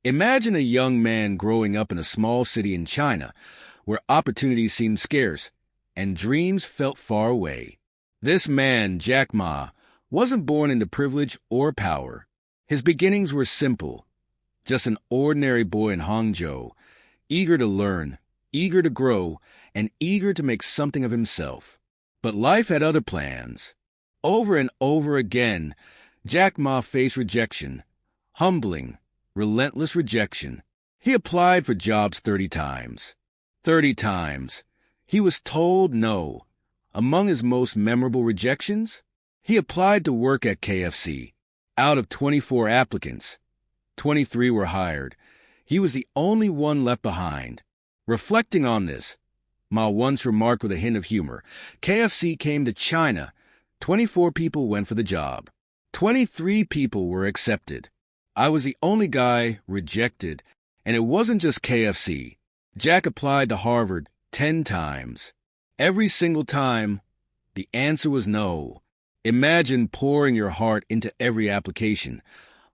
Imagine a young man growing up in a small city in China where opportunities seemed scarce and dreams felt far away. This man, Jack Ma, wasn't born into privilege or power. His beginnings were simple, just an ordinary boy in Hangzhou, eager to learn, eager to grow, and eager to make something of himself. But life had other plans. Over and over again, Jack Ma faced rejection, humbling, relentless rejection. He applied for jobs 30 times. 30 times. He was told no. Among his most memorable rejections, he applied to work at KFC. Out of 24 applicants, 23 were hired. He was the only one left behind. Reflecting on this, Ma once remarked with a hint of humor, KFC came to China. 24 people went for the job. 23 people were accepted. I was the only guy rejected, and it wasn't just KFC. Jack applied to Harvard 10 times. Every single time, the answer was no. Imagine pouring your heart into every application,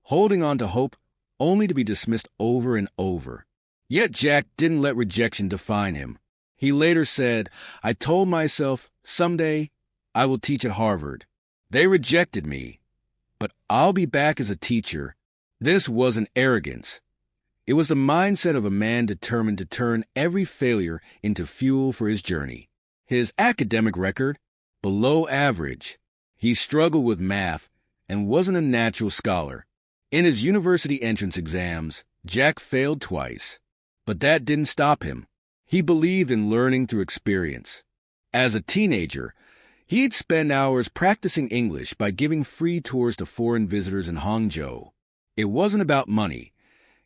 holding on to hope only to be dismissed over and over. Yet Jack didn't let rejection define him. He later said, "I told myself, someday I will teach at Harvard. They rejected me, but I'll be back as a teacher." This wasn't arrogance. It was the mindset of a man determined to turn every failure into fuel for his journey. His academic record, below average. He struggled with math and wasn't a natural scholar. In his university entrance exams, Jack failed twice. But that didn't stop him. He believed in learning through experience. As a teenager, he'd spend hours practicing English by giving free tours to foreign visitors in Hangzhou. It wasn't about money.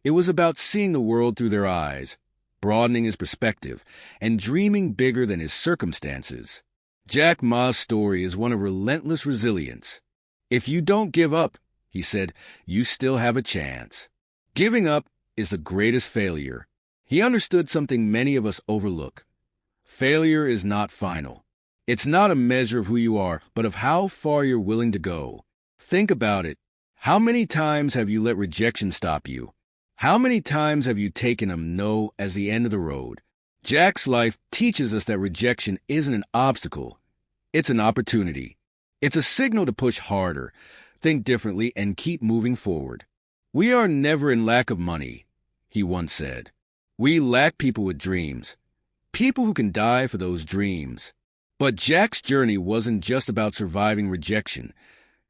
It was about seeing the world through their eyes, broadening his perspective, and dreaming bigger than his circumstances. Jack Ma's story is one of relentless resilience. "If you don't give up," he said, "you still have a chance." Giving up is the greatest failure. He understood something many of us overlook. Failure is not final. It's not a measure of who you are, but of how far you're willing to go. Think about it. How many times have you let rejection stop you? How many times have you taken a no as the end of the road? Jack's life teaches us that rejection isn't an obstacle. It's an opportunity. It's a signal to push harder, think differently, and keep moving forward. "We are never in lack of money," he once said. "We lack people with dreams, people who can die for those dreams." But Jack's journey wasn't just about surviving rejection.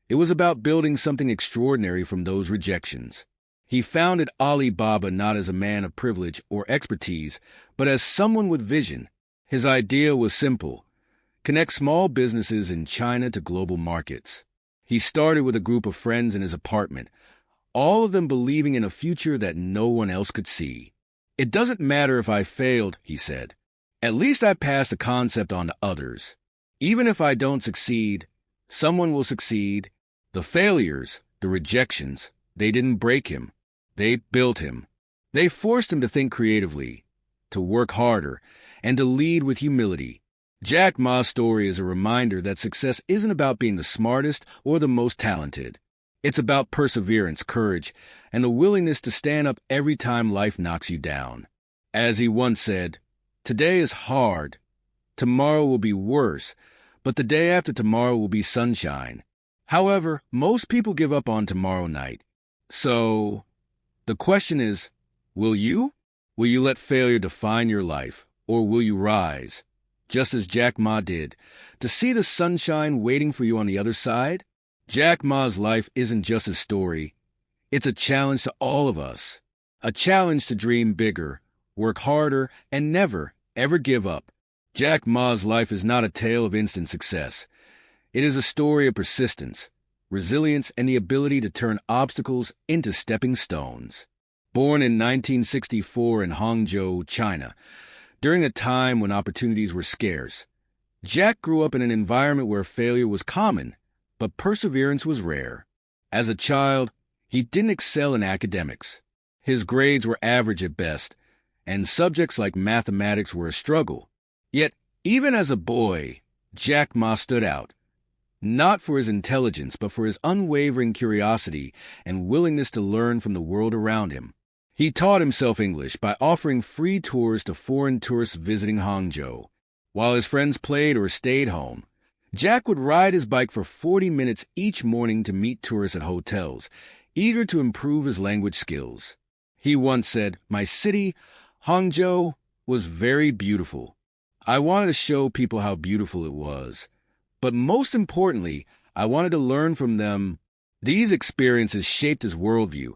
It was about building something extraordinary from those rejections. He founded Alibaba not as a man of privilege or expertise, but as someone with vision. His idea was simple: connect small businesses in China to global markets. He started with a group of friends in his apartment, all of them believing in a future that no one else could see. "It doesn't matter if I failed," he said. "At least I passed the concept on to others. Even if I don't succeed, someone will succeed." The failures, the rejections, they didn't break him. They built him. They forced him to think creatively, to work harder, and to lead with humility. Jack Ma's story is a reminder that success isn't about being the smartest or the most talented. It's about perseverance, courage, and the willingness to stand up every time life knocks you down. As he once said, "Today is hard. Tomorrow will be worse, but the day after tomorrow will be sunshine." However, most people give up on tomorrow night. So, the question is, will you? Will you let failure define your life, or will you rise, just as Jack Ma did, to see the sunshine waiting for you on the other side? Jack Ma's life isn't just a story. It's a challenge to all of us. A challenge to dream bigger, work harder, and never, ever give up. Jack Ma's life is not a tale of instant success. It is a story of persistence, resilience, and the ability to turn obstacles into stepping stones. Born in 1964 in Hangzhou, China, during a time when opportunities were scarce, Jack grew up in an environment where failure was common, but perseverance was rare. As a child, he didn't excel in academics. His grades were average at best, and subjects like mathematics were a struggle. Yet, even as a boy, Jack Ma stood out. Not for his intelligence, but for his unwavering curiosity and willingness to learn from the world around him. He taught himself English by offering free tours to foreign tourists visiting Hangzhou. While his friends played or stayed home, Jack would ride his bike for 40 minutes each morning to meet tourists at hotels, eager to improve his language skills. He once said, "My city, Hangzhou, was very beautiful. I wanted to show people how beautiful it was. But most importantly, I wanted to learn from them." These experiences shaped his worldview,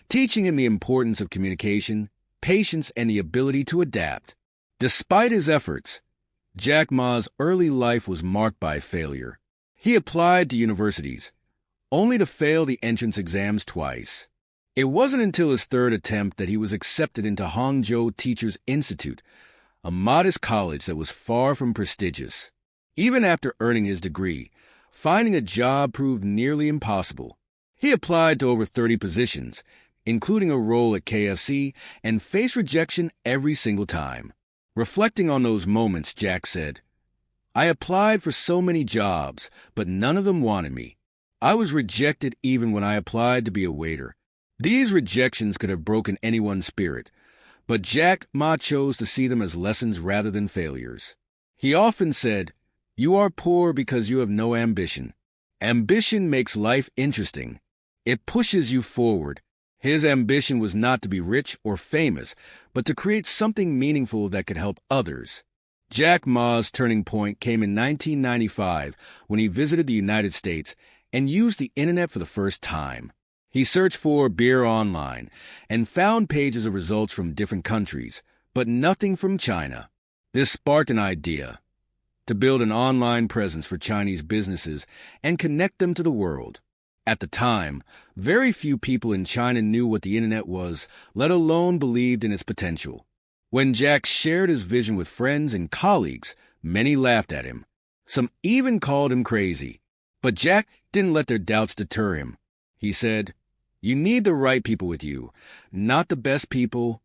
teaching him the importance of communication, patience, and the ability to adapt. Despite his efforts, Jack Ma's early life was marked by failure. He applied to universities, only to fail the entrance exams twice. It wasn't until his third attempt that he was accepted into Hangzhou Teachers Institute, a modest college that was far from prestigious. Even after earning his degree, finding a job proved nearly impossible. He applied to over 30 positions, including a role at KFC, and faced rejection every single time. Reflecting on those moments, Jack said, "I applied for so many jobs, but none of them wanted me. I was rejected even when I applied to be a waiter." These rejections could have broken anyone's spirit, but Jack Ma chose to see them as lessons rather than failures. He often said, "You are poor because you have no ambition. Ambition makes life interesting. It pushes you forward." His ambition was not to be rich or famous, but to create something meaningful that could help others. Jack Ma's turning point came in 1995 when he visited the United States and used the internet for the first time. He searched for beer online and found pages of results from different countries, but nothing from China. This sparked an idea: to build an online presence for Chinese businesses and connect them to the world. At the time, very few people in China knew what the internet was, let alone believed in its potential. When Jack shared his vision with friends and colleagues, many laughed at him. Some even called him crazy. But Jack didn't let their doubts deter him. He said, "You need the right people with you, not the best people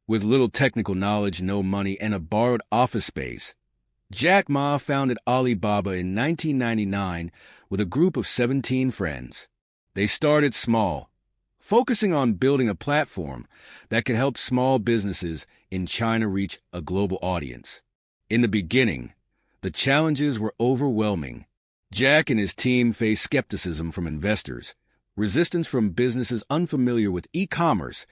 with little technical knowledge, no money, and a borrowed office space." Jack Ma founded Alibaba in 1999 with a group of 17 friends. They started small, focusing on building a platform that could help small businesses in China reach a global audience. In the beginning, the challenges were overwhelming. Jack and his team faced skepticism from investors, resistance from businesses unfamiliar with e-commerce,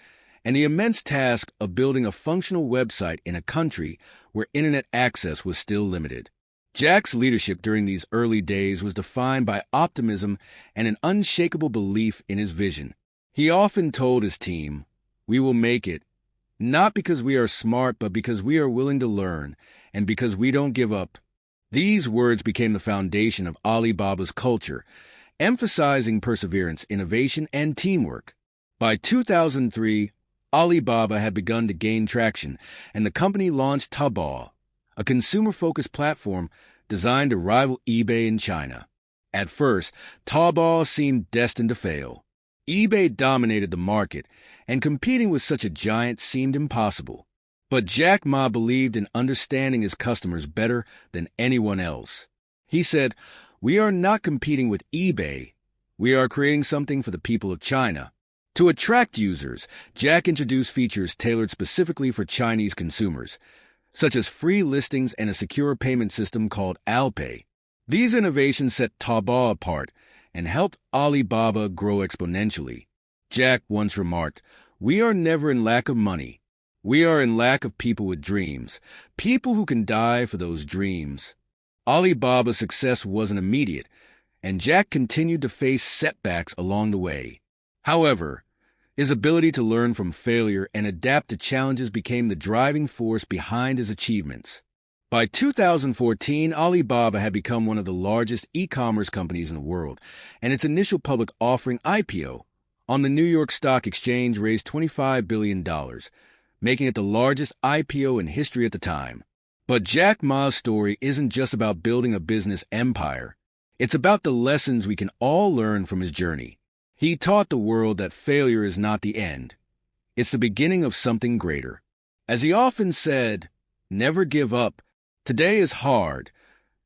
and the immense task of building a functional website in a country where internet access was still limited. Jack's leadership during these early days was defined by optimism and an unshakable belief in his vision. He often told his team, "We will make it, not because we are smart, but because we are willing to learn, and because we don't give up." These words became the foundation of Alibaba's culture, emphasizing perseverance, innovation, and teamwork. By 2003, Alibaba had begun to gain traction, and the company launched Taobao, a consumer-focused platform designed to rival eBay in China. At first, Taobao seemed destined to fail. eBay dominated the market, and competing with such a giant seemed impossible. But Jack Ma believed in understanding his customers better than anyone else. He said, "We are not competing with eBay. We are creating something for the people of China." To attract users, Jack introduced features tailored specifically for Chinese consumers, such as free listings and a secure payment system called Alipay. These innovations set Taobao apart and helped Alibaba grow exponentially. Jack once remarked, "We are never in lack of money. We are in lack of people with dreams, people who can die for those dreams." Alibaba's success wasn't immediate, and Jack continued to face setbacks along the way. However, his ability to learn from failure and adapt to challenges became the driving force behind his achievements. By 2014, Alibaba had become one of the largest e-commerce companies in the world, and its initial public offering IPO on the New York Stock Exchange raised $25 billion, making it the largest IPO in history at the time. But Jack Ma's story isn't just about building a business empire. It's about the lessons we can all learn from his journey. He taught the world that failure is not the end. It's the beginning of something greater. As he often said, "Never give up. Today is hard.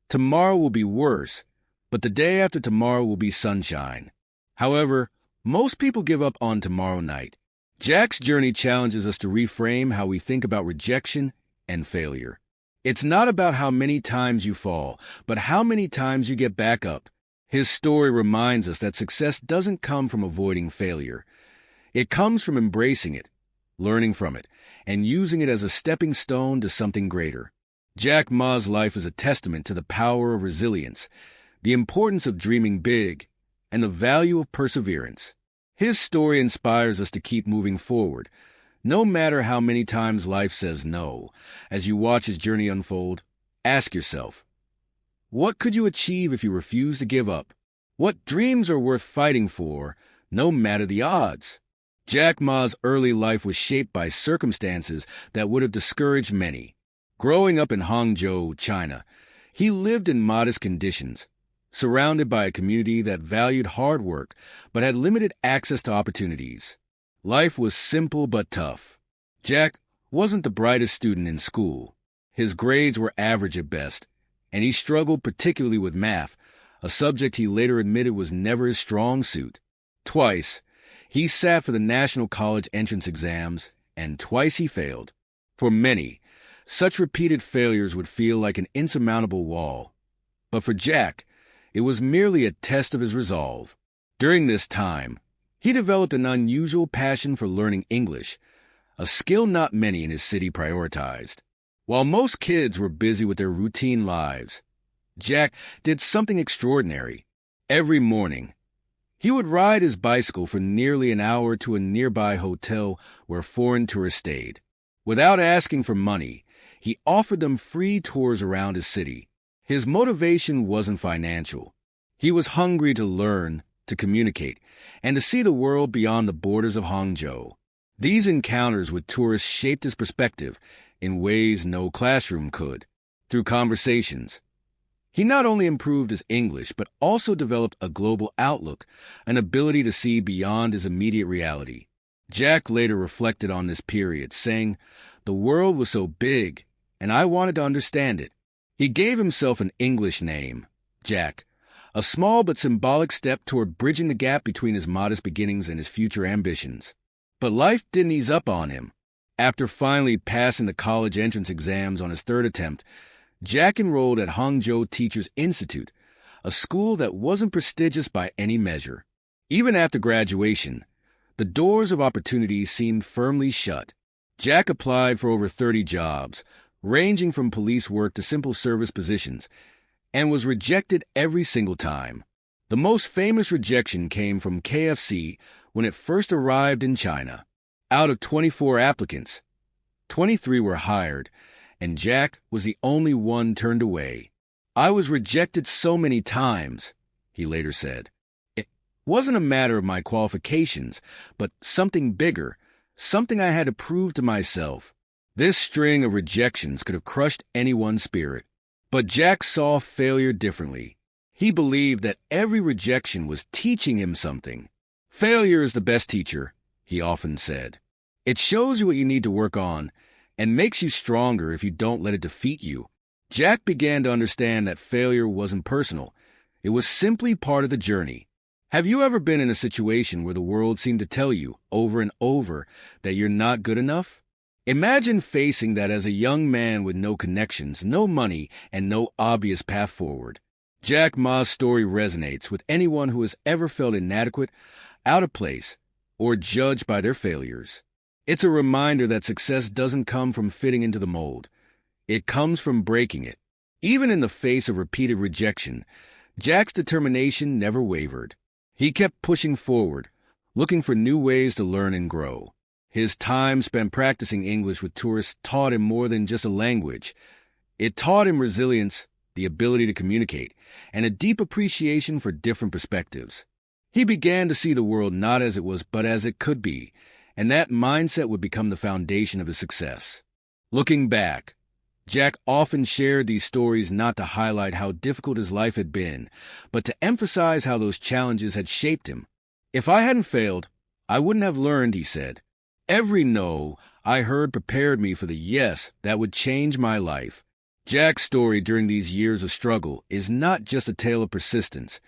Tomorrow will be worse, but the day after tomorrow will be sunshine." However, most people give up on tomorrow night. Jack's journey challenges us to reframe how we think about rejection and failure. It's not about how many times you fall, but how many times you get back up. His story reminds us that success doesn't come from avoiding failure. It comes from embracing it, learning from it, and using it as a stepping stone to something greater. Jack Ma's life is a testament to the power of resilience, the importance of dreaming big, and the value of perseverance. His story inspires us to keep moving forward, no matter how many times life says no. As you watch his journey unfold, ask yourself, what could you achieve if you refuse to give up? What dreams are worth fighting for, no matter the odds? Jack Ma's early life was shaped by circumstances that would have discouraged many. Growing up in Hangzhou, China, he lived in modest conditions, surrounded by a community that valued hard work but had limited access to opportunities. Life was simple but tough. Jack wasn't the brightest student in school. His grades were average at best, and he struggled particularly with math, a subject he later admitted was never his strong suit. Twice, he sat for the national college entrance exams, and twice he failed. For many, such repeated failures would feel like an insurmountable wall. But for Jack, it was merely a test of his resolve. During this time, he developed an unusual passion for learning English, a skill not many in his city prioritized. While most kids were busy with their routine lives, Jack did something extraordinary. Every morning, he would ride his bicycle for nearly an hour to a nearby hotel where foreign tourists stayed. Without asking for money, he offered them free tours around his city. His motivation wasn't financial. He was hungry to learn, to communicate, and to see the world beyond the borders of Hangzhou. These encounters with tourists shaped his perspective in ways no classroom could. Through conversations, he not only improved his English, but also developed a global outlook, an ability to see beyond his immediate reality. Jack later reflected on this period, saying, "The world was so big, and I wanted to understand it." He gave himself an English name, Jack, a small but symbolic step toward bridging the gap between his modest beginnings and his future ambitions. But life didn't ease up on him. After finally passing the college entrance exams on his third attempt, Jack enrolled at Hangzhou Teachers Institute, a school that wasn't prestigious by any measure. Even after graduation, the doors of opportunity seemed firmly shut. Jack applied for over 30 jobs, ranging from police work to simple service positions, and was rejected every single time. The most famous rejection came from KFC when it first arrived in China. Out of 24 applicants, 23 were hired, and Jack was the only one turned away. "I was rejected so many times," he later said. "It wasn't a matter of my qualifications, but something bigger, something I had to prove to myself." This string of rejections could have crushed anyone's spirit. But Jack saw failure differently. He believed that every rejection was teaching him something. "Failure is the best teacher," he often said. "It shows you what you need to work on and makes you stronger if you don't let it defeat you." Jack began to understand that failure wasn't personal. It was simply part of the journey. Have you ever been in a situation where the world seemed to tell you over and over that you're not good enough? Imagine facing that as a young man with no connections, no money, and no obvious path forward. Jack Ma's story resonates with anyone who has ever felt inadequate, out of place, or judged by their failures. It's a reminder that success doesn't come from fitting into the mold. It comes from breaking it. Even in the face of repeated rejection, Jack's determination never wavered. He kept pushing forward, looking for new ways to learn and grow. His time spent practicing English with tourists taught him more than just a language. It taught him resilience, the ability to communicate, and a deep appreciation for different perspectives. He began to see the world not as it was, but as it could be, and that mindset would become the foundation of his success. Looking back, Jack often shared these stories not to highlight how difficult his life had been, but to emphasize how those challenges had shaped him. "If I hadn't failed, I wouldn't have learned," he said. "Every no I heard prepared me for the yes that would change my life." Jack's story during these years of struggle is not just a tale of persistence.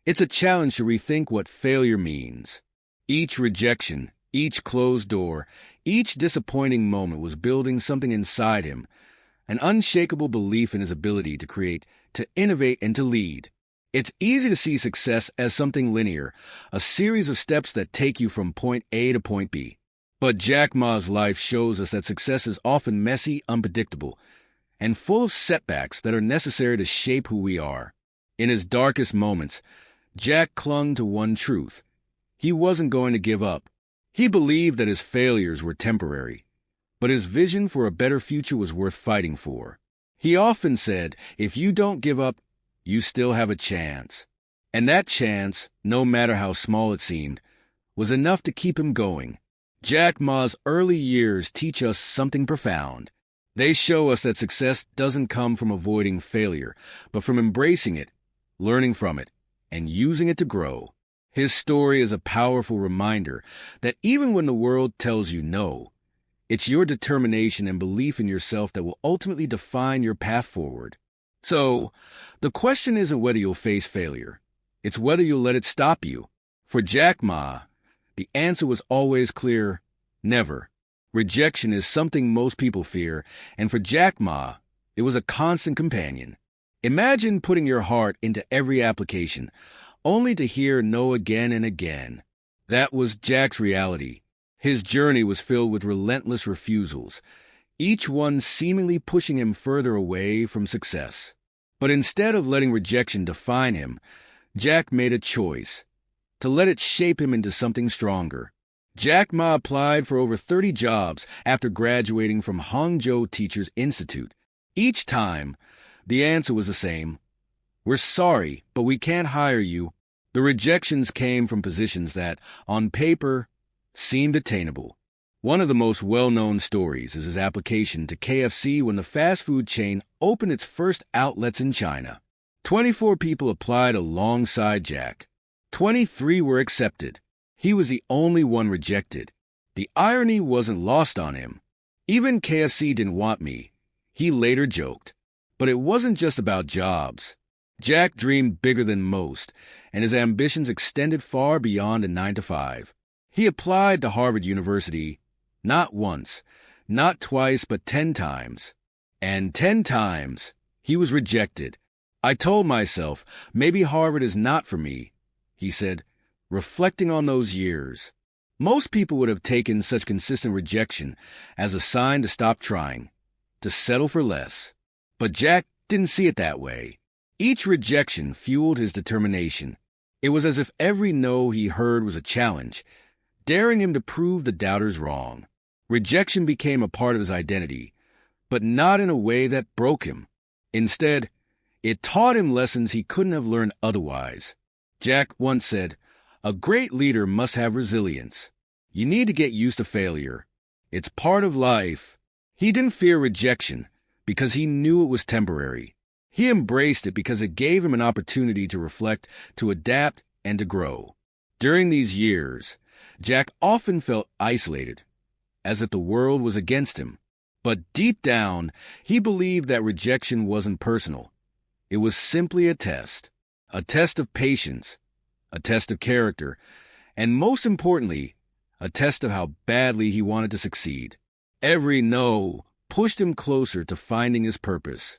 It's a challenge to rethink what failure means. Each rejection, Each closed door, each disappointing moment was building something inside him, an unshakable belief in his ability to create, to innovate, and to lead. It's easy to see success as something linear, a series of steps that take you from point A to point B. But Jack Ma's life shows us that success is often messy, unpredictable, and full of setbacks that are necessary to shape who we are. In his darkest moments, Jack clung to one truth. He wasn't going to give up. He believed that his failures were temporary, but his vision for a better future was worth fighting for. He often said, if you don't give up, you still have a chance. And that chance, no matter how small it seemed, was enough to keep him going. Jack Ma's early years teach us something profound. They show us that success doesn't come from avoiding failure, but from embracing it, learning from it, and using it to grow. His story is a powerful reminder that even when the world tells you no, it's your determination and belief in yourself that will ultimately define your path forward. So, the question isn't whether you'll face failure. It's whether you'll let it stop you. For Jack Ma, the answer was always clear: never. Rejection is something most people fear, and for Jack Ma, it was a constant companion. Imagine putting your heart into every application, only to hear no again and again. That was Jack's reality. His journey was filled with relentless refusals, each one seemingly pushing him further away from success. But instead of letting rejection define him, Jack made a choice to let it shape him into something stronger. Jack Ma applied for over 30 jobs after graduating from Hangzhou Teachers Institute. Each time, the answer was the same: we're sorry, but we can't hire you. The rejections came from positions that, on paper, seemed attainable. One of the most well-known stories is his application to KFC when the fast food chain opened its first outlets in China. 24 people applied alongside Jack. 23 were accepted. He was the only one rejected. The irony wasn't lost on him. Even KFC didn't want me, he later joked. But it wasn't just about jobs. Jack dreamed bigger than most, and his ambitions extended far beyond a 9-to-5. He applied to Harvard University not once, not twice, but 10 times. And 10 times, he was rejected. I told myself, maybe Harvard is not for me, he said, reflecting on those years. Most people would have taken such consistent rejection as a sign to stop trying, to settle for less. But Jack didn't see it that way. Each rejection fueled his determination. It was as if every no he heard was a challenge, daring him to prove the doubters wrong. Rejection became a part of his identity, but not in a way that broke him. Instead, it taught him lessons he couldn't have learned otherwise. Jack once said, "A great leader must have resilience. You need to get used to failure. It's part of life." He didn't fear rejection because he knew it was temporary. He embraced it because it gave him an opportunity to reflect, to adapt, and to grow. During these years, Jack often felt isolated, as if the world was against him. But deep down, he believed that rejection wasn't personal. It was simply a test of patience, a test of character, and most importantly, a test of how badly he wanted to succeed. Every no pushed him closer to finding his purpose.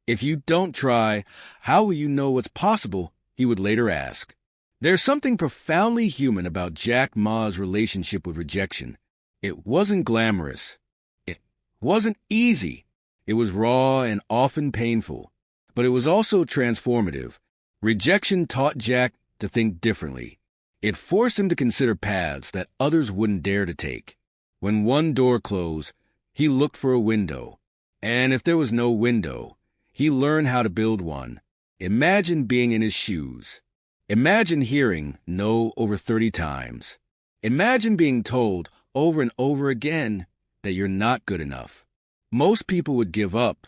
"If you don't try, how will you know what's possible?" he would later ask. There's something profoundly human about Jack Ma's relationship with rejection. It wasn't glamorous. It wasn't easy. It was raw and often painful. But it was also transformative. Rejection taught Jack to think differently. It forced him to consider paths that others wouldn't dare to take. When one door closed, he looked for a window. And if there was no window, he learned how to build one. Imagine being in his shoes. Imagine hearing no over 30 times. Imagine being told over and over again that you're not good enough. Most people would give up.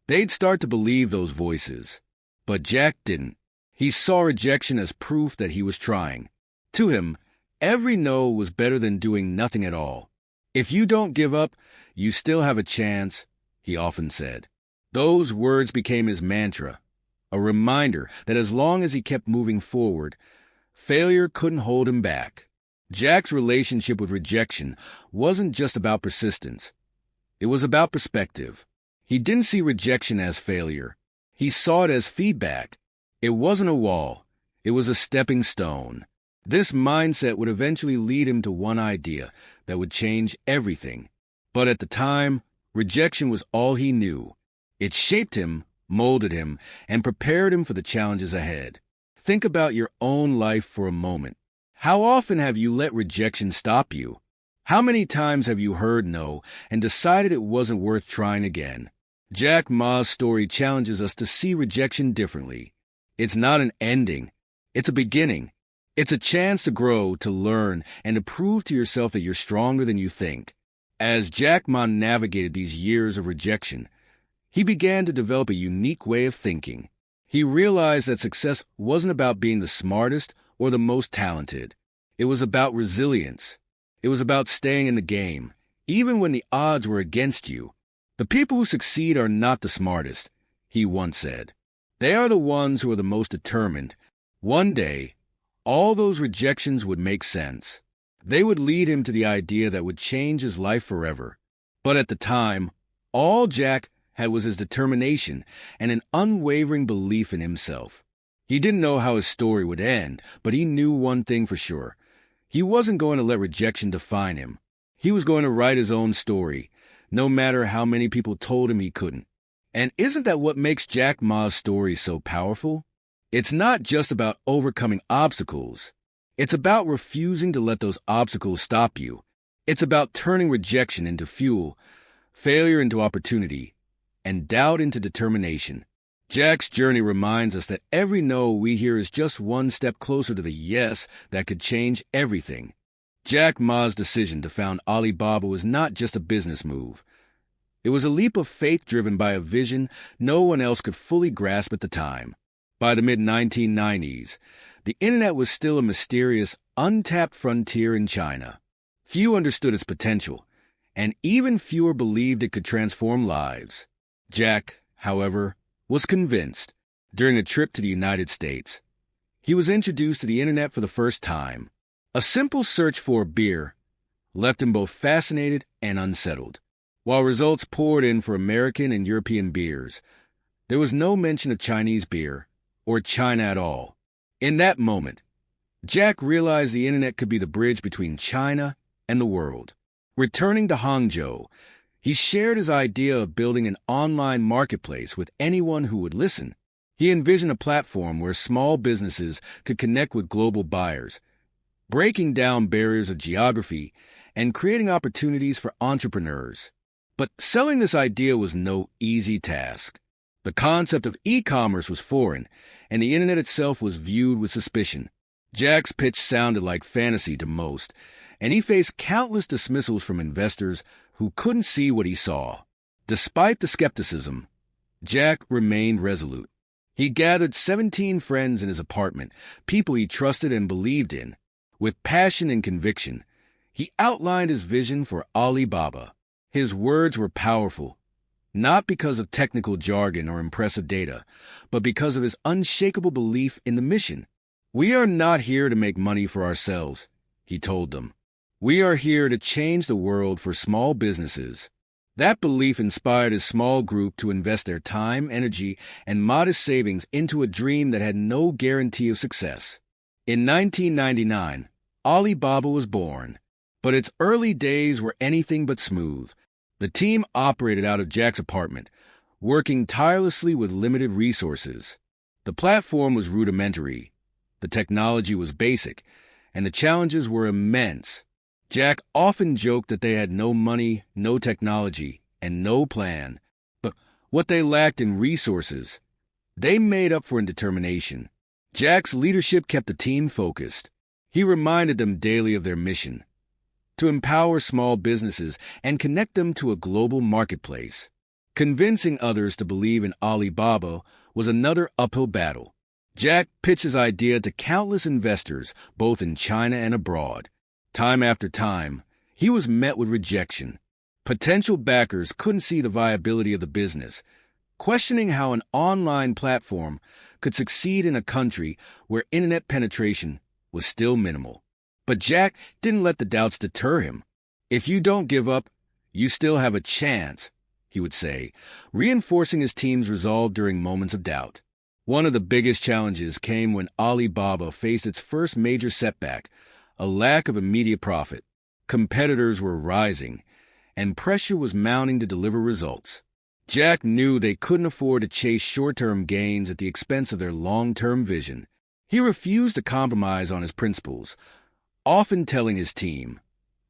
They'd start to believe those voices. But Jack didn't. He saw rejection as proof that he was trying. To him, every no was better than doing nothing at all. "If you don't give up, you still have a chance," he often said. Those words became his mantra, a reminder that as long as he kept moving forward, failure couldn't hold him back. Jack's relationship with rejection wasn't just about persistence. It was about perspective. He didn't see rejection as failure. He saw it as feedback. It wasn't a wall. It was a stepping stone. This mindset would eventually lead him to one idea that would change everything. But at the time, rejection was all he knew. It shaped him, molded him, and prepared him for the challenges ahead. Think about your own life for a moment. How often have you let rejection stop you? How many times have you heard no and decided it wasn't worth trying again? Jack Ma's story challenges us to see rejection differently. It's not an ending. It's a beginning. It's a chance to grow, to learn, and to prove to yourself that you're stronger than you think. As Jack Ma navigated these years of rejection, he began to develop a unique way of thinking. He realized that success wasn't about being the smartest or the most talented. It was about resilience. It was about staying in the game, even when the odds were against you. The people who succeed are not the smartest, he once said. They are the ones who are the most determined. One day, all those rejections would make sense. They would lead him to the idea that would change his life forever. But at the time, all Jack had was his determination and an unwavering belief in himself. He didn't know how his story would end, but he knew one thing for sure. He wasn't going to let rejection define him. He was going to write his own story, no matter how many people told him he couldn't. And isn't that what makes Jack Ma's story so powerful? It's not just about overcoming obstacles. It's about refusing to let those obstacles stop you. It's about turning rejection into fuel, failure into opportunity, and doubt into determination. Jack's journey reminds us that every no we hear is just one step closer to the yes that could change everything. Jack Ma's decision to found Alibaba was not just a business move. It was a leap of faith driven by a vision no one else could fully grasp at the time. By the mid-1990s, the internet was still a mysterious, untapped frontier in China. Few understood its potential, and even fewer believed it could transform lives. Jack, however, was convinced. During a trip to the United States, he was introduced to the internet for the first time. A simple search for beer left him both fascinated and unsettled. While results poured in for American and European beers, there was no mention of Chinese beer or China at all. In that moment, Jack realized the internet could be the bridge between China and the world. Returning to Hangzhou, he shared his idea of building an online marketplace with anyone who would listen. He envisioned a platform where small businesses could connect with global buyers, breaking down barriers of geography and creating opportunities for entrepreneurs. But selling this idea was no easy task. The concept of e-commerce was foreign, and the internet itself was viewed with suspicion. Jack's pitch sounded like fantasy to most, and he faced countless dismissals from investors who couldn't see what he saw. Despite the skepticism, Jack remained resolute. He gathered 17 friends in his apartment, people he trusted and believed in. With passion and conviction, he outlined his vision for Alibaba. His words were powerful, not because of technical jargon or impressive data, but because of his unshakable belief in the mission. "We are not here to make money for ourselves," he told them. "We are here to change the world for small businesses." That belief inspired his small group to invest their time, energy, and modest savings into a dream that had no guarantee of success. In 1999, Alibaba was born, but its early days were anything but smooth. The team operated out of Jack's apartment, working tirelessly with limited resources. The platform was rudimentary, the technology was basic, and the challenges were immense. Jack often joked that they had no money, no technology, and no plan. But what they lacked in resources, they made up for in determination. Jack's leadership kept the team focused. He reminded them daily of their mission: to empower small businesses and connect them to a global marketplace. Convincing others to believe in Alibaba was another uphill battle. Jack pitched his idea to countless investors, both in China and abroad. Time after time, he was met with rejection. Potential backers couldn't see the viability of the business, questioning how an online platform could succeed in a country where internet penetration was still minimal. But Jack didn't let the doubts deter him. "If you don't give up, you still have a chance," he would say, reinforcing his team's resolve during moments of doubt. One of the biggest challenges came when Alibaba faced its first major setback, a lack of immediate profit. Competitors were rising, and pressure was mounting to deliver results. Jack knew they couldn't afford to chase short-term gains at the expense of their long-term vision. He refused to compromise on his principles, often telling his team,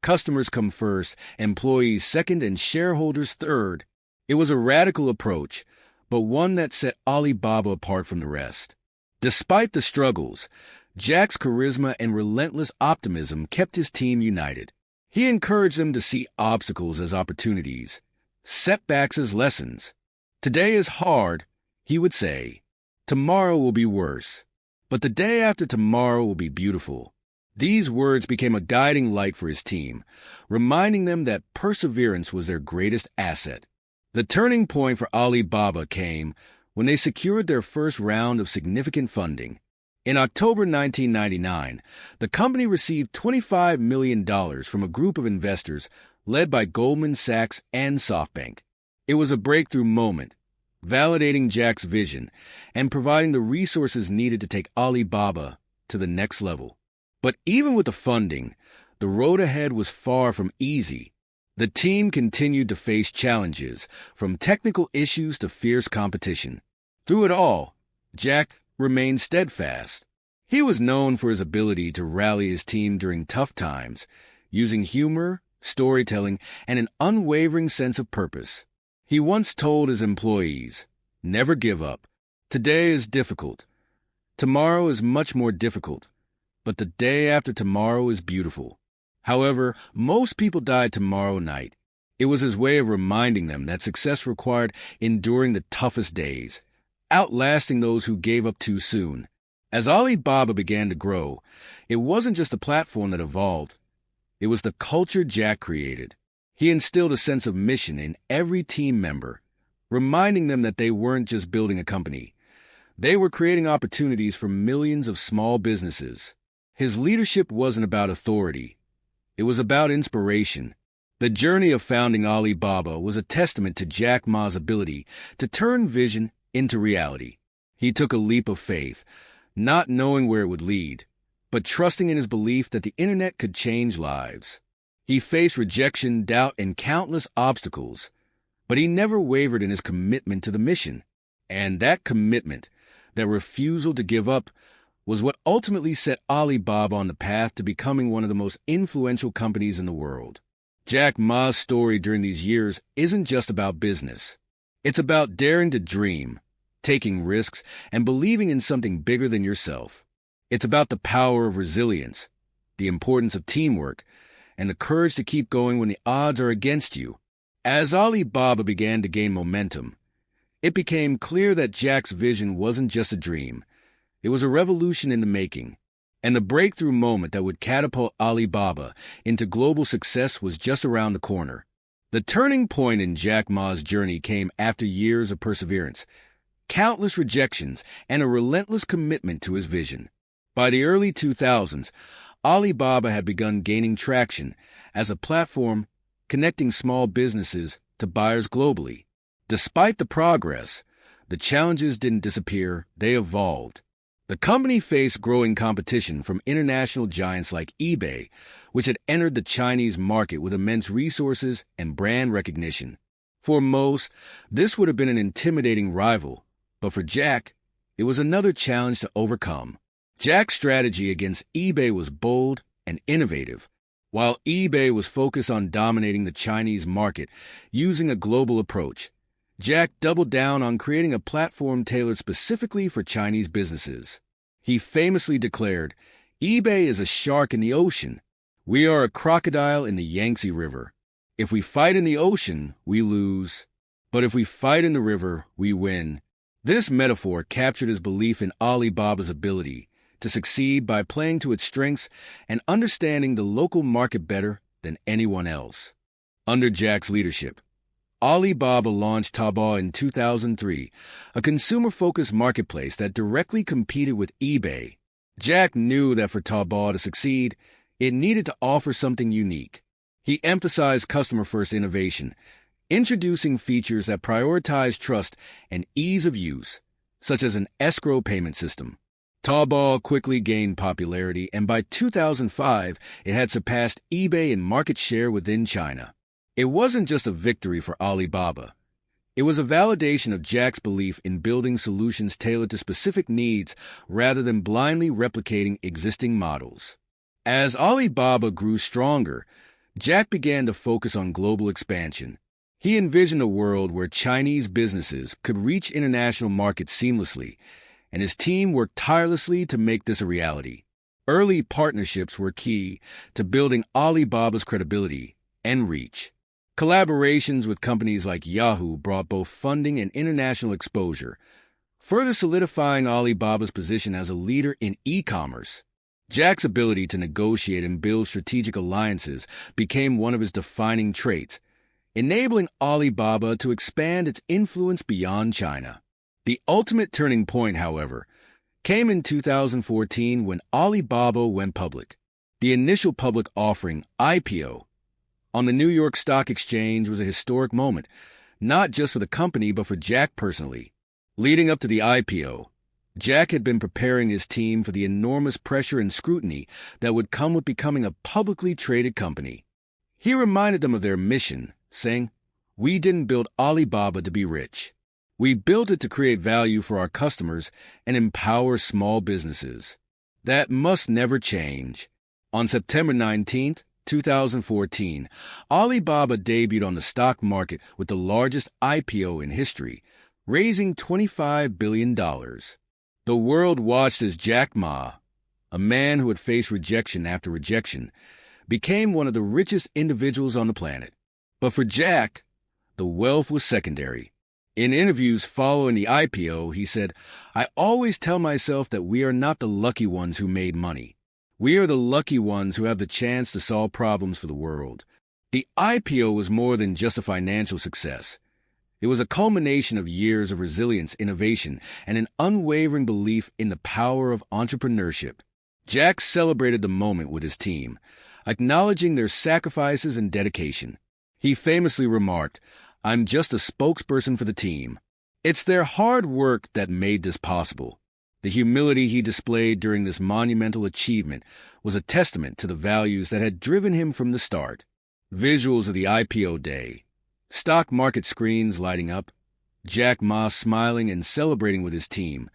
"Customers come first, employees second, and shareholders third." It was a radical approach, but one that set Alibaba apart from the rest. Despite the struggles, Jack's charisma and relentless optimism kept his team united. He encouraged them to see obstacles as opportunities, setbacks as lessons. "Today is hard," he would say. "Tomorrow will be worse. But the day after tomorrow will be beautiful." These words became a guiding light for his team, reminding them that perseverance was their greatest asset. The turning point for Alibaba came when they secured their first round of significant funding. In October 1999, the company received $25 million from a group of investors led by Goldman Sachs and SoftBank. It was a breakthrough moment, validating Jack's vision and providing the resources needed to take Alibaba to the next level. But even with the funding, the road ahead was far from easy. The team continued to face challenges, from technical issues to fierce competition. Through it all, Jack remained steadfast. He was known for his ability to rally his team during tough times, using humor, storytelling, and an unwavering sense of purpose. He once told his employees, "Never give up. Today is difficult. Tomorrow is much more difficult. But the day after tomorrow is beautiful." However, most people died tomorrow night. It was his way of reminding them that success required enduring the toughest days, outlasting those who gave up too soon. As Alibaba began to grow, it wasn't just the platform that evolved. It was the culture Jack created. He instilled a sense of mission in every team member, reminding them that they weren't just building a company. They were creating opportunities for millions of small businesses. His leadership wasn't about authority. It was about inspiration. The journey of founding Alibaba was a testament to Jack Ma's ability to turn vision into reality. He took a leap of faith, not knowing where it would lead, but trusting in his belief that the internet could change lives. He faced rejection, doubt, and countless obstacles, but he never wavered in his commitment to the mission. And that commitment, that refusal to give up, was what ultimately set Alibaba on the path to becoming one of the most influential companies in the world. Jack Ma's story during these years isn't just about business. It's about daring to dream, taking risks, and believing in something bigger than yourself. It's about the power of resilience, the importance of teamwork, and the courage to keep going when the odds are against you. As Alibaba began to gain momentum, it became clear that Jack's vision wasn't just a dream. It was a revolution in the making, and the breakthrough moment that would catapult Alibaba into global success was just around the corner. The turning point in Jack Ma's journey came after years of perseverance, countless rejections, and a relentless commitment to his vision. By the early 2000s, Alibaba had begun gaining traction as a platform connecting small businesses to buyers globally. Despite the progress, the challenges didn't disappear, they evolved. The company faced growing competition from international giants like eBay, which had entered the Chinese market with immense resources and brand recognition. For most, this would have been an intimidating rival, but for Jack, it was another challenge to overcome. Jack's strategy against eBay was bold and innovative. While eBay was focused on dominating the Chinese market using a global approach, Jack doubled down on creating a platform tailored specifically for Chinese businesses. He famously declared, "eBay is a shark in the ocean. We are a crocodile in the Yangtze River. If we fight in the ocean, we lose. But if we fight in the river, we win." This metaphor captured his belief in Alibaba's ability to succeed by playing to its strengths and understanding the local market better than anyone else. Under Jack's leadership, Alibaba launched Taobao in 2003, a consumer-focused marketplace that directly competed with eBay. Jack knew that for Taobao to succeed, It needed to offer something unique. He emphasized customer-first innovation, introducing features that prioritize trust and ease of use, such as an escrow payment system. Taobao quickly gained popularity, and by 2005, it had surpassed eBay in market share within China. It wasn't just a victory for Alibaba. It was a validation of Jack's belief in building solutions tailored to specific needs rather than blindly replicating existing models. As Alibaba grew stronger, Jack began to focus on global expansion. He envisioned a world where Chinese businesses could reach international markets seamlessly, and his team worked tirelessly to make this a reality. Early partnerships were key to building Alibaba's credibility and reach. Collaborations with companies like Yahoo brought both funding and international exposure, further solidifying Alibaba's position as a leader in e-commerce. Jack's ability to negotiate and build strategic alliances became one of his defining traits, enabling Alibaba to expand its influence beyond China. The ultimate turning point, however, came in 2014 when Alibaba went public. The initial public offering, IPO, on the New York Stock Exchange was a historic moment, not just for the company but for Jack personally. Leading up to the IPO, Jack had been preparing his team for the enormous pressure and scrutiny that would come with becoming a publicly traded company. He reminded them of their mission, saying, "We didn't build Alibaba to be rich. We built it to create value for our customers and empower small businesses. That must never change." On September 19th, 2014, Alibaba debuted on the stock market with the largest IPO in history, raising $25 billion. The world watched as Jack Ma, a man who had faced rejection after rejection, became one of the richest individuals on the planet. But for Jack, the wealth was secondary. In interviews following the IPO, he said, "I always tell myself that we are not the lucky ones who made money. We are the lucky ones who have the chance to solve problems for the world." The IPO was more than just a financial success. It was a culmination of years of resilience, innovation, and an unwavering belief in the power of entrepreneurship. Jack celebrated the moment with his team, acknowledging their sacrifices and dedication. He famously remarked, "I'm just a spokesperson for the team. It's their hard work that made this possible." The humility he displayed during this monumental achievement was a testament to the values that had driven him from the start. Visuals of the IPO day. Stock market screens lighting up, Jack Ma smiling and celebrating with his team,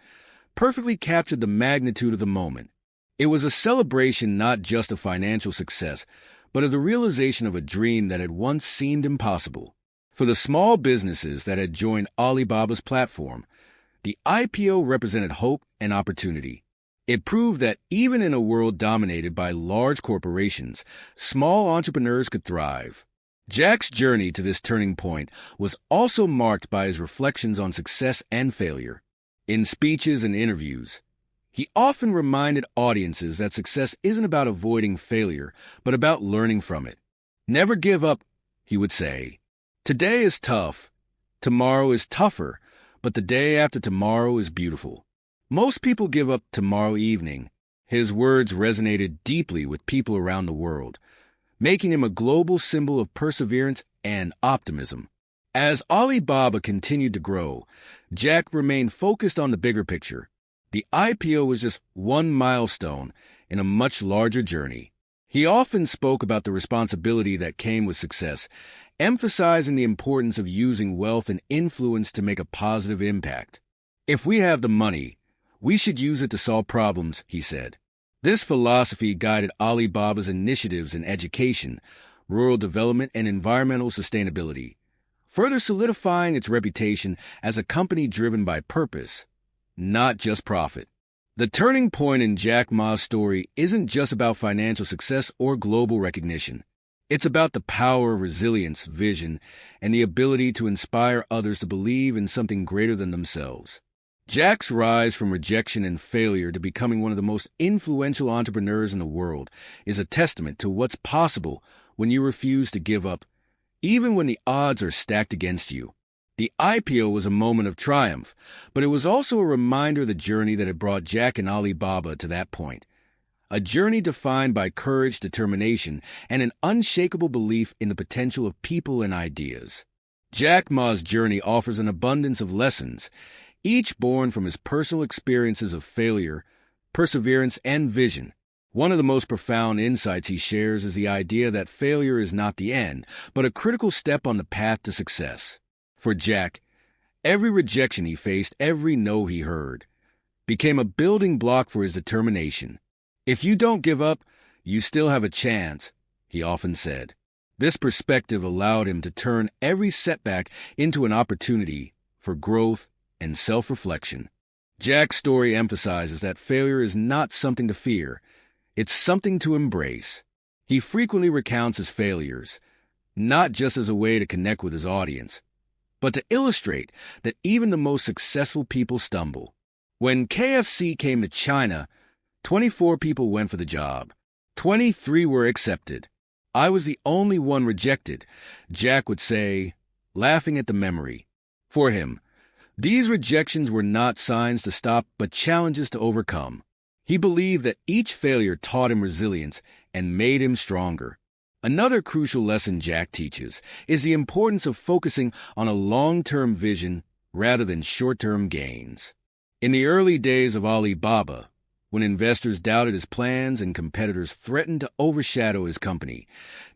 perfectly captured the magnitude of the moment. It was a celebration not just of financial success, but of the realization of a dream that had once seemed impossible. For the small businesses that had joined Alibaba's platform, the IPO represented hope and opportunity. It proved that even in a world dominated by large corporations, small entrepreneurs could thrive. Jack's journey to this turning point was also marked by his reflections on success and failure. In speeches and interviews, he often reminded audiences that success isn't about avoiding failure, but about learning from it. "Never give up," he would say. "Today is tough. Tomorrow is tougher, but the day after tomorrow is beautiful. Most people give up tomorrow evening." His words resonated deeply with people around the world, making him a global symbol of perseverance and optimism. As Alibaba continued to grow, Jack remained focused on the bigger picture. The IPO was just one milestone in a much larger journey. He often spoke about the responsibility that came with success, emphasizing the importance of using wealth and influence to make a positive impact. "If we have the money, we should use it to solve problems," he said. This philosophy guided Alibaba's initiatives in education, rural development, and environmental sustainability, further solidifying its reputation as a company driven by purpose, not just profit. The turning point in Jack Ma's story isn't just about financial success or global recognition. It's about the power of resilience, vision, and the ability to inspire others to believe in something greater than themselves. Jack's rise from rejection and failure to becoming one of the most influential entrepreneurs in the world is a testament to what's possible when you refuse to give up, even when the odds are stacked against you. The IPO was a moment of triumph, but it was also a reminder of the journey that had brought Jack and Alibaba to that point. a journey defined by courage, determination, and an unshakable belief in the potential of people and ideas. Jack Ma's journey offers an abundance of lessons, each born from his personal experiences of failure, perseverance, and vision. One of the most profound insights he shares is the idea that failure is not the end, but a critical step on the path to success. For Jack, every rejection he faced, every no he heard, became a building block for his determination. "If you don't give up, you still have a chance," he often said. This perspective allowed him to turn every setback into an opportunity for growth and self-reflection. Jack's story emphasizes that failure is not something to fear, it's something to embrace. He frequently recounts his failures, not just as a way to connect with his audience, but to illustrate that even the most successful people stumble. When KFC came to China, 24 people went for the job. 23 were accepted. "I was the only one rejected," Jack would say, laughing at the memory. For him, these rejections were not signs to stop, but challenges to overcome. He believed that each failure taught him resilience and made him stronger. Another crucial lesson Jack teaches is the importance of focusing on a long-term vision rather than short-term gains. In the early days of Alibaba, when investors doubted his plans and competitors threatened to overshadow his company,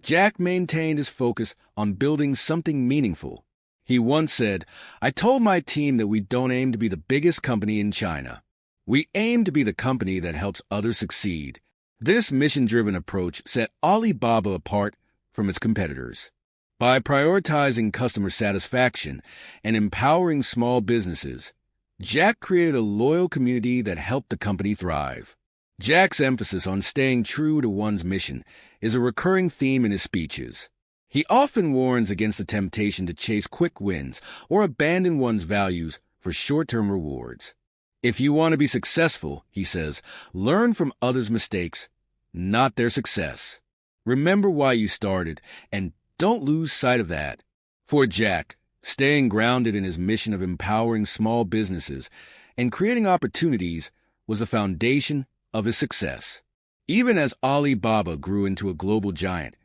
Jack maintained his focus on building something meaningful. He once said, "I told my team that we don't aim to be the biggest company in China. We aim to be the company that helps others succeed." This mission-driven approach set Alibaba apart from its competitors. By prioritizing customer satisfaction and empowering small businesses, Jack created a loyal community that helped the company thrive. Jack's emphasis on staying true to one's mission is a recurring theme in his speeches. He often warns against the temptation to chase quick wins or abandon one's values for short-term rewards. "If you want to be successful," he says, "learn from others' mistakes, not their success. Remember why you started, and don't lose sight of that." For Jack, staying grounded in his mission of empowering small businesses and creating opportunities was the foundation of his success. Even as Alibaba grew into a global giant,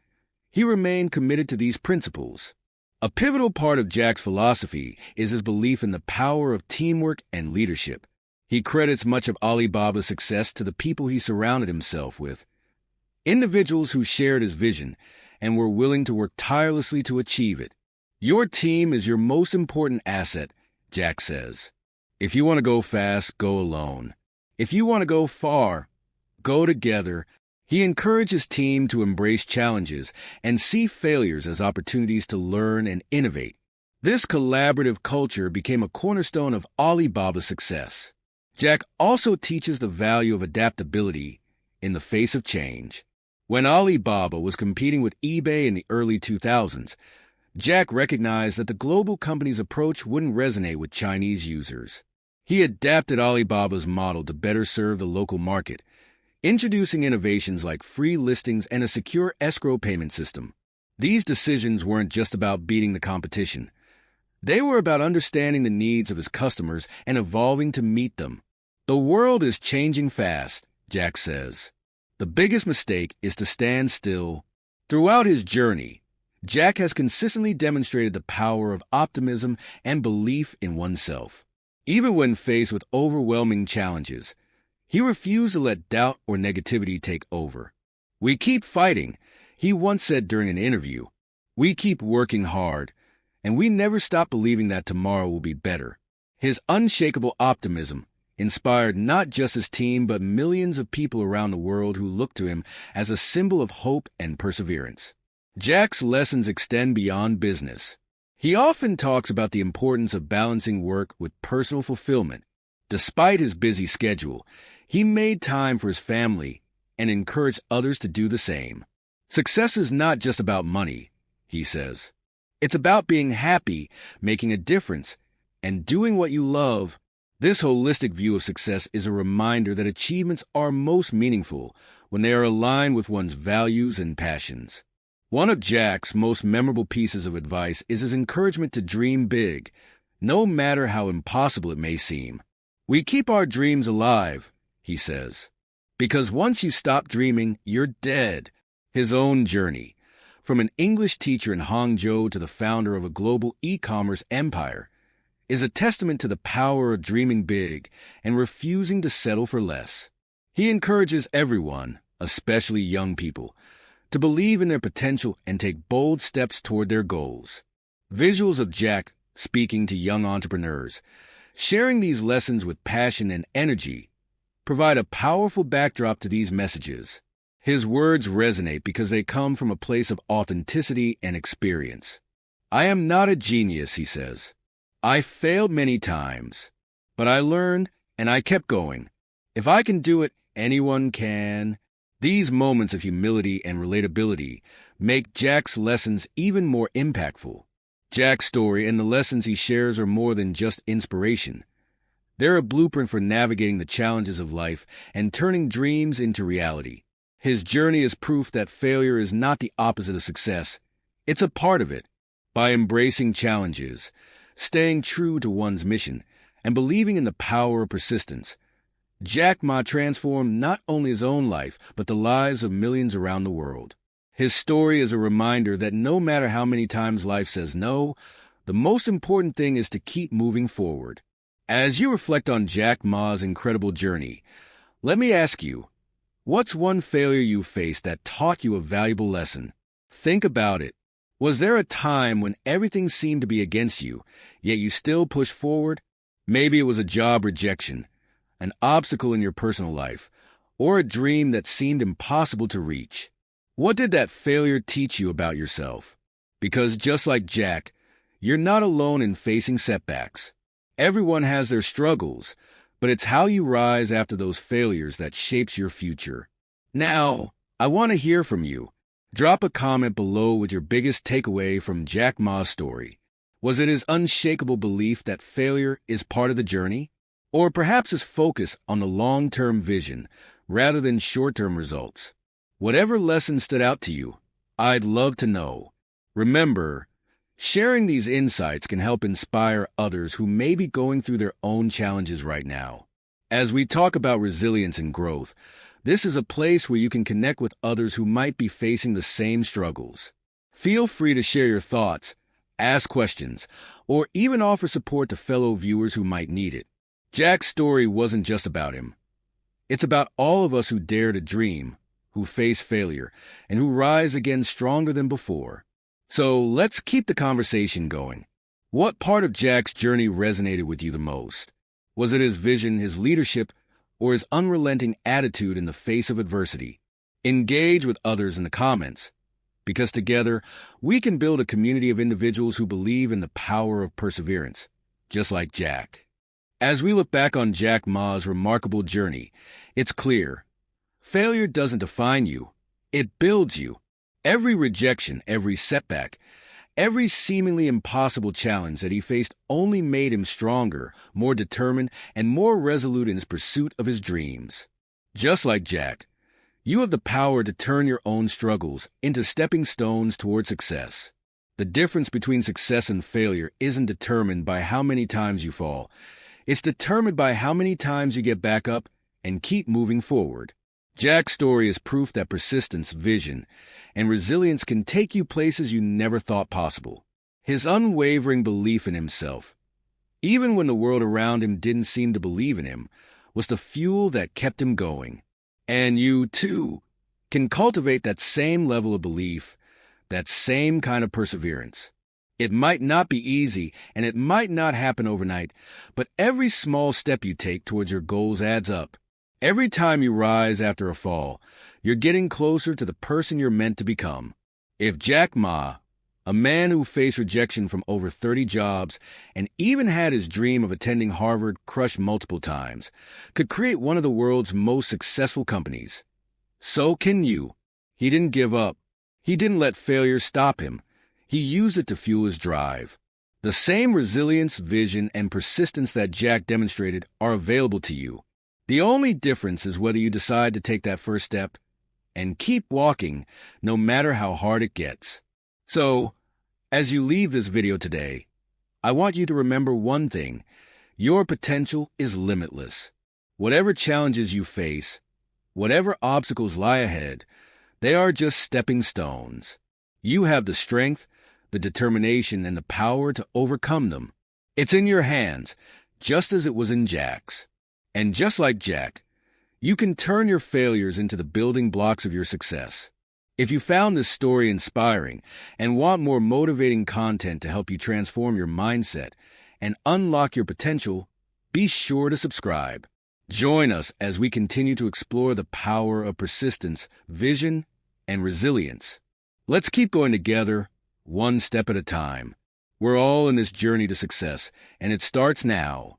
he remained committed to these principles. A pivotal part of Jack's philosophy is his belief in the power of teamwork and leadership. He credits much of Alibaba's success to the people he surrounded himself with, individuals who shared his vision and were willing to work tirelessly to achieve it. "Your team is your most important asset," Jack says. "If you want to go fast, go alone. If you want to go far, go together." He encouraged his team to embrace challenges and see failures as opportunities to learn and innovate. This collaborative culture became a cornerstone of Alibaba's success. Jack also teaches the value of adaptability in the face of change. When Alibaba was competing with eBay in the early 2000s, Jack recognized that the global company's approach wouldn't resonate with Chinese users. He adapted Alibaba's model to better serve the local market, introducing innovations like free listings and a secure escrow payment system. These decisions weren't just about beating the competition. They were about understanding the needs of his customers and evolving to meet them. "The world is changing fast," Jack says. "The biggest mistake is to stand still." Throughout his journey, Jack has consistently demonstrated the power of optimism and belief in oneself. Even when faced with overwhelming challenges, he refused to let doubt or negativity take over. "We keep fighting," he once said during an interview. "We keep working hard, and we never stop believing that tomorrow will be better." His unshakable optimism inspired not just his team, but millions of people around the world who looked to him as a symbol of hope and perseverance. Jack's lessons extend beyond business. He often talks about the importance of balancing work with personal fulfillment. Despite his busy schedule, he made time for his family and encouraged others to do the same. "Success is not just about money," he says. "It's about being happy, making a difference, and doing what you love." This holistic view of success is a reminder that achievements are most meaningful when they are aligned with one's values and passions. One of Jack's most memorable pieces of advice is his encouragement to dream big, no matter how impossible it may seem. "We keep our dreams alive," he says. Because once you stop dreaming, you're dead. His own journey, from an English teacher in Hangzhou to the founder of a global e-commerce empire, is a testament to the power of dreaming big and refusing to settle for less. He encourages everyone, especially young people, to believe in their potential and take bold steps toward their goals. Visuals of Jack speaking to young entrepreneurs, sharing these lessons with passion and energy, provide a powerful backdrop to these messages. His words resonate because they come from a place of authenticity and experience. I am not a genius, he says. I failed many times, but I learned and I kept going. If I can do it, anyone can. These moments of humility and relatability make Jack's lessons even more impactful. Jack's story and the lessons he shares are more than just inspiration. They're a blueprint for navigating the challenges of life and turning dreams into reality. His journey is proof that failure is not the opposite of success. It's a part of it. By embracing challenges, staying true to one's mission, and believing in the power of persistence, Jack Ma transformed not only his own life, but the lives of millions around the world. His story is a reminder that no matter how many times life says no, the most important thing is to keep moving forward. As you reflect on Jack Ma's incredible journey, let me ask you, what's one failure you faced that taught you a valuable lesson? Think about it. Was there a time when everything seemed to be against you, yet you still pushed forward? Maybe it was a job rejection, an obstacle in your personal life, or a dream that seemed impossible to reach. What did that failure teach you about yourself? Because just like Jack, you're not alone in facing setbacks. Everyone has their struggles, but it's how you rise after those failures that shapes your future. Now, I want to hear from you. Drop a comment below with your biggest takeaway from Jack Ma's story. Was it his unshakable belief that failure is part of the journey? Or perhaps his focus on the long-term vision rather than short-term results? Whatever lesson stood out to you, I'd love to know. Remember, sharing these insights can help inspire others who may be going through their own challenges right now. As we talk about resilience and growth, this is a place where you can connect with others who might be facing the same struggles. Feel free to share your thoughts, ask questions, or even offer support to fellow viewers who might need it. Jack's story wasn't just about him. It's about all of us who dare to dream, who face failure, and who rise again stronger than before. So let's keep the conversation going. What part of Jack's journey resonated with you the most? Was it his vision, his leadership, or his unrelenting attitude in the face of adversity? Engage with others in the comments, because together we can build a community of individuals who believe in the power of perseverance, just like Jack. As we look back on Jack Ma's remarkable journey, it's clear. Failure doesn't define you. It builds you. Every rejection, every setback, every seemingly impossible challenge that he faced only made him stronger, more determined, and more resolute in his pursuit of his dreams. Just like Jack, you have the power to turn your own struggles into stepping stones toward success. The difference between success and failure isn't determined by how many times you fall. It's determined by how many times you get back up and keep moving forward. Jack's story is proof that persistence, vision, and resilience can take you places you never thought possible. His unwavering belief in himself, even when the world around him didn't seem to believe in him, was the fuel that kept him going. And you, too, can cultivate that same level of belief, that same kind of perseverance. It might not be easy, and it might not happen overnight, but every small step you take towards your goals adds up. Every time you rise after a fall, you're getting closer to the person you're meant to become. If Jack Ma, a man who faced rejection from over 30 jobs and even had his dream of attending Harvard crushed multiple times, could create one of the world's most successful companies, so can you. He didn't give up. He didn't let failure stop him. He used it to fuel his drive. The same resilience, vision, and persistence that Jack demonstrated are available to you. The only difference is whether you decide to take that first step and keep walking no matter how hard it gets. So, as you leave this video today, I want you to remember one thing. Your potential is limitless. Whatever challenges you face, Whatever obstacles lie ahead, they are just stepping stones. You have the strength, the determination, and the power to overcome them. It's in your hands, just as it was in Jack's. And just like Jack, you can turn your failures into the building blocks of your success. If you found this story inspiring and want more motivating content to help you transform your mindset and unlock your potential, be sure to subscribe. Join us as we continue to explore the power of persistence, vision, and resilience. Let's keep going together, one step at a time. We're all in this journey to success, and it starts now.